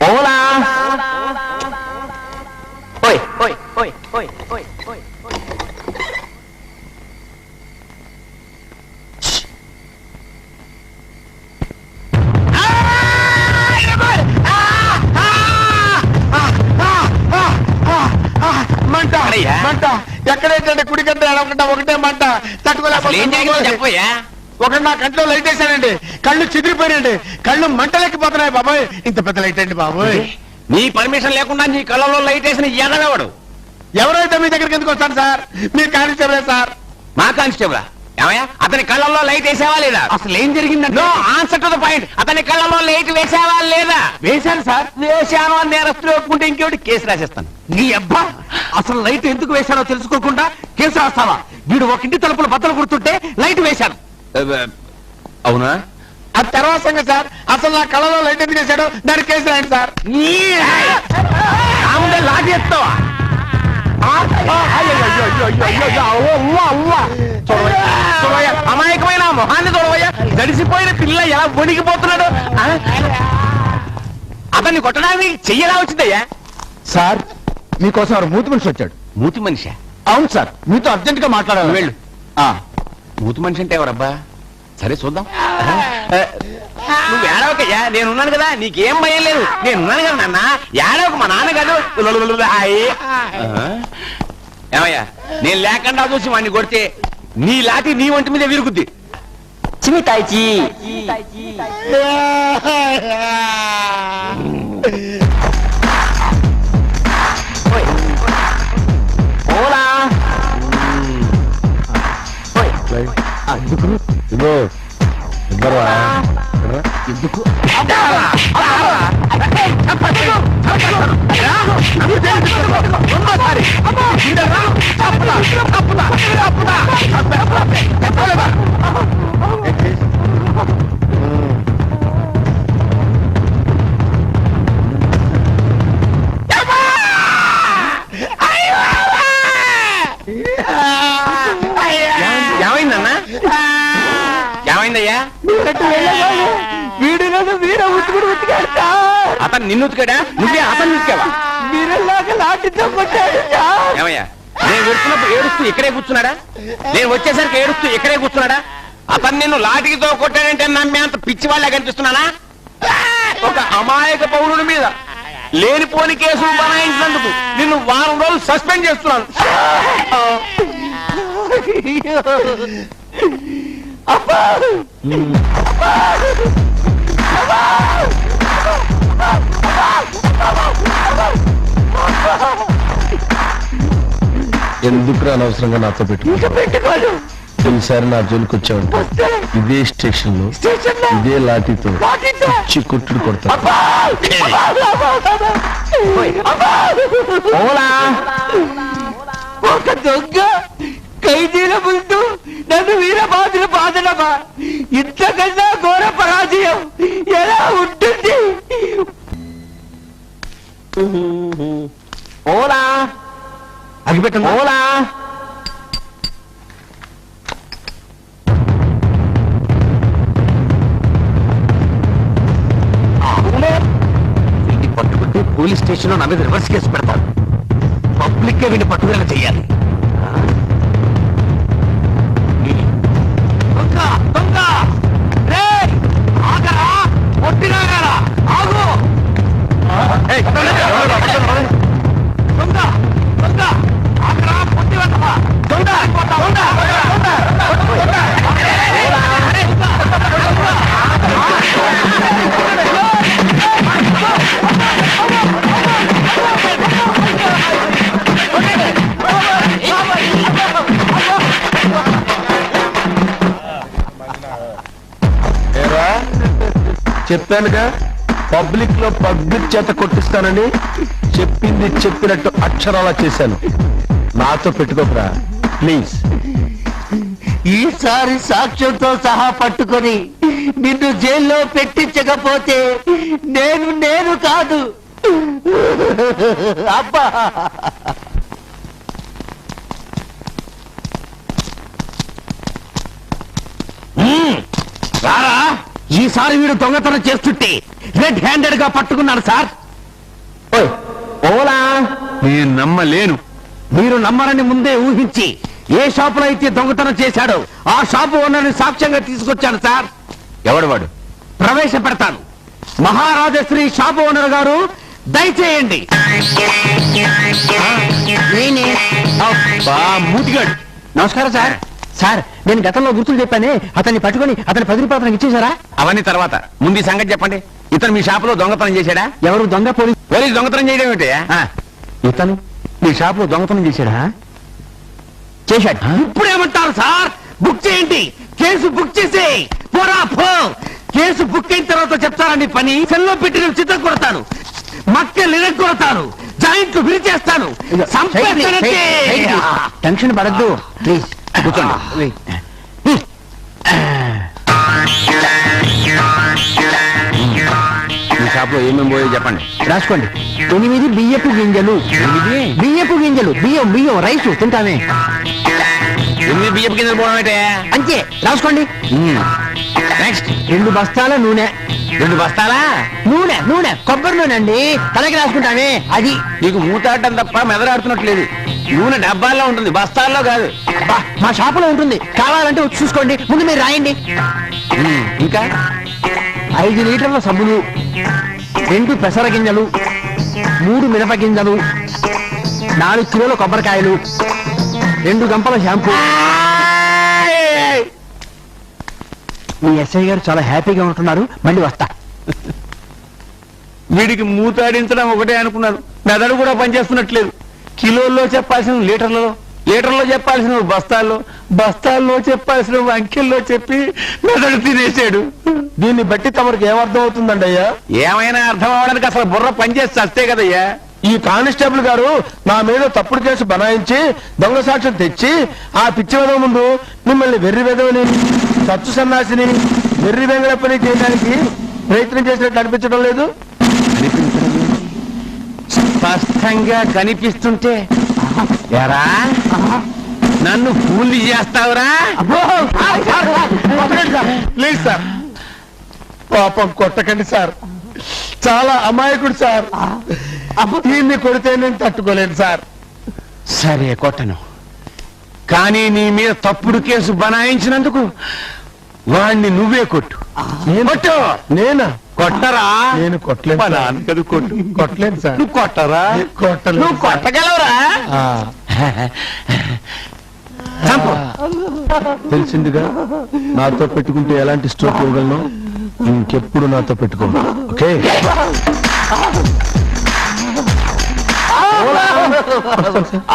ఓలా మంట మంట ఎక్కడైతే కుడి గంట ఎడవకుండా ఒకటే మంట తట్టుకోలేకపోయా. ఒకటి నా కంట్లో లైట్ వేసానండి, కళ్ళు చెదిరిపోయానండి, కళ్ళు మంటలెక్కిపోతున్నాయి బాబోయ్. ఇంత పెద్ద లైట్ అండి బాబోయ్. నీ పర్మిషన్ లేకుండా నీ కళ్ళలో లైట్ వేసిన ఎగలేవాడు ఎవరైతే మీ దగ్గరికి ఎందుకు వస్తాను సార్? మీరు కానిస్టేబుల్ సార్. మా కానిస్టేబుల్ ఏమయ్యా? అతని కళ్ళల్లో లైట్ వేసావా లేదా? అసలు ఏం జరిగిందంటే ఆన్సర్ టు ద పాయింట్. అతని కళ్ళలో లైట్ వేసావా లేదా? వేశాను సార్. వేశాను అని నేరస్తులు ఒప్పుకుంటే ఇంకోటి కేసు రాసేస్తాను. నీ అబ్బా, అసలు లైట్ ఎందుకు వేశానో తెలుసుకోకుండా కేసు రాస్తావా? వీడు ఒక ఇంటి తలుపులు బద్దలు కొడుతుంటే లైట్ వేశాను. అవునా? అది తర్వాత సంగతి సార్. అసలు నా కళ్ళలో లైట్ ఎందుకు వేశాడో దానికి కేసు రాయండి సార్. లాఠీ ఎత్తావా? అమాయకమైన మొహాన్ని చూడవయ్యా, దడిసిపోయిన పిల్ల ఎలా వణికిపోతున్నాడు. అతన్ని కొట్టడానికి చెయ్యలా వచ్చిందయ్యా. సార్ మీకోసం ఎవరు మూతి మనిషి వచ్చాడు. మూతి మనిషి? అవును సార్, మీతో అర్జెంట్ గా మాట్లాడాలి. వెళ్ళు. మూతి మనిషి అంటే ఎవరబ్బా? సరే చూద్దాం. నువ్వు ఏడవకయ్యా, నేనున్నాను కదా, నీకేం భయం లేదు. నేనున్నాను కదా నాన్న, ఏడవకు. మా నాన్న కాదు. ఏమయ్యా, నేను లేకుండా చూసి వాడిని కొడితే నీ లాఠీ నీ ఒంటి మీద విరుగుద్ది. చిమితాయిచి ఎందుకు ఏమైందన్నా? ఏమైందయ్యా? వీడు వీర ఉతుకుడు ఉతికాడు. అతను నిన్ను ఉతికాడా? నువ్వే అతను ఉతికావా? వీరలాగా లాఠీతో కొట్టాడు. ఏమయ్యా, నేను వెళ్తున్నప్పుడు ఏడుస్తూ ఇక్కడే కూర్చున్నాడా? నేను వచ్చేసరికి ఏడుస్తూ ఇక్కడే కూర్చున్నాడా? అతను నిన్ను లాఠీతో కొట్టాడంటే నమ్మే అంత పిచ్చి వాళ్ళ కనిపిస్తున్నానా? ఒక అమాయక పౌరుడి మీద లేనిపోని కేసు బనాయించినందుకు నిన్ను వారం రోజులు సస్పెండ్ చేస్తున్నాను. ఎందుకు అనవసరంగా నాతో పెట్టుకోవాలి? ఈసారి నా జోలికి వచ్చావంటే ఇదే స్టేషన్ లో ఇదే లాఠీతో పిచ్చి కొట్టుడు కొడతా. ఒక దొంగ ఖైదీల ముందు నన్ను వీరబాదులు బాధనమా? ఇంతకన్నా ఘోర పరాజయం ఎలా ఉంటుంది? ఓలా అగిపెట్టండి. ఓలా వీడిని పట్టుకుంటే పోలీస్ స్టేషన్ లో నా మీద రివర్స్ కేసు పెడతారు. పబ్లిక్ గా వీడిని పట్టుదల చెయ్యాలి. దొంగ దొంగ రేయ్, ఆగరా, కొట్టినాగరా, ఆగు. దొంగ దొంగ ఆగరా, కొట్టి వెంటవా. దొంగ దొంగ చెప్పానుగా పబ్లిక్ లో పబ్లిక్ చేత కొట్టిస్తానని. చెప్పింది చెప్పినట్టు అక్షరాలా చేశాను. నాతో పెట్టుకోకరా ప్లీజ్. ఈసారి సాక్ష్యంతో సహా పట్టుకొని నిన్ను జైల్లో పెట్టించకపోతే నేను కాదు. అబ్బా, రారా, ఈసారి వీడు దొంగతనం చేస్తుంటే రెడ్ హ్యాండెడ్ గా పట్టుకున్నాను సార్. ఓలా, నేను నమ్మలేను. మీరు నమ్మరని ముందే ఊహించి ఏ షాపులో అయితే దొంగతనం చేశాడో ఆ షాపు ఓనర్ని సాక్ష్యంగా తీసుకొచ్చాను సార్. ఎవడు వాడు? ప్రవేశపెడతాను. మహారాజశ్రీ షాపు ఓనర్ గారు, దయచేయండి. మూటిగాడు. నమస్కారం సార్. సార్, నేను గతంలో గుర్తులు చెప్పానే, అతన్ని పట్టుకొని అతని 10 రూపాయలు ఇచ్చేశారా? అవన్నీ తర్వాత, ముందు ఈ సంగతి చెప్పండి. ఇతను మీ షాపులో దొంగతనం చేశాడా? ఎవరు దొంగ? పోలీసు దొంగతనం చేయడం ఏంటి? ఇతను మీ షాపులో దొంగతనం చేశాడా? చేశాడు. ఇప్పుడు ఏమంటారు సార్? బుక్ చేయండి, కేసు బుక్ చేసి పోరా పో. కేసు బుక్ అయిన తర్వాత చెప్తారండి పని. సెల్లో పెట్టిన చిత్తం కొడతాను, మక్కలు కొడతాను, జాయింట్లు విరిచేస్తాను. టెన్షన్ పడద్దు ప్లీజ్, కూర్చోండి. మీ షాప్లో ఏమేమి పోయో చెప్పండి. రాసుకోండి. 8 బియ్యపు గింజలు. బియ్యపు గింజలు, బియ్యం రైసు తింటామే. 8 బియ్యపు గింజలు పోవడం అంటే అంతే. రాసుకోండి. నెక్స్ట్ 2 బస్తాల నూనె. 2 బస్తాలా నూనె? కొబ్బరి నూనె అండి, తలకి రాసుకుంటామే. అది నీకు మూతాడటం తప్ప మెదరాడుతున్నట్లేదు. నూనె డబ్బాల్లో ఉంటుంది, బస్తాల్లో కాదు. మా షాపులో ఉంటుంది, కావాలంటే వచ్చి చూసుకోండి. ముందు మీరు రాయండి. ఇంకా 5 లీటర్ల సబ్బులు, 2 పెసర గింజలు, 3 మిరప గింజలు, 4 కిలోల కొబ్బరికాయలు, 2 గంపల షాంపూ. మీ ఎస్ఐ గారు చాలా హ్యాపీగా ఉంటున్నారు. మళ్ళీ వస్తా. వీడికి మూతాడించడం ఒకటే అనుకున్నారు, మెదడు కూడా పనిచేస్తున్నట్లేదు. కిలోల్లో చెప్పాల్సిన లీటర్లో చెప్పాల్సిన బస్తాల్లో చెప్పాల్సిన అంకెల్లో చెప్పి మెదడు తినేసాడు. దీన్ని బట్టి తమరికి ఏమర్థం అవుతుందండి అయ్యా? ఏమైనా అర్థం అవడానికి అసలు బుర్ర పనిచేస్తే వస్తే కదయ్యా. ఈ కానిస్టేబుల్ గారు నా మీద తప్పుడు కేసు బనాయించి దొంగ సాక్ష్యం తెచ్చి ఆ పిచ్చి వెదవ ముందు మిమ్మల్ని వెర్రి వెదవని, సత్తు సన్నాసిని, వెర్రి వెంగళప్పని చేయడానికి ప్రయత్నం చేసినట్టు అనిపించడం లేదు? స్పష్టంగా కనిపిస్తుంటే ఎరా నన్ను కూలి చేస్తావురా? ప్లీజ్ సార్, పాపం కొట్టకండి సార్. చాలా అమాయకుడు సార్. దీన్ని కొడితే నేను తట్టుకోలేను సార్. సరే కొట్టను, కానీ నీ మీద తప్పుడు కేసు బనాయించినందుకు వాణ్ణి నువ్వే కొట్టు. కొట్టు. నేనా? కొట్టరా? నేను కొట్టలేను. కొట్టు. కొట్టలేను సార్. నువ్వు కొట్టరా? కొట్టలేదు. నువ్వు కొట్టగలవురా? తెలిసిందిగా, నాతో పెట్టుకుంటే ఎలాంటి స్ట్రోక్ ఇవ్వగలను. ఇంకెప్పుడు నాతో పెట్టుకోను. ఓకే?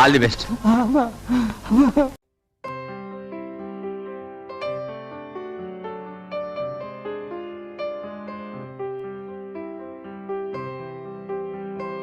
All the best.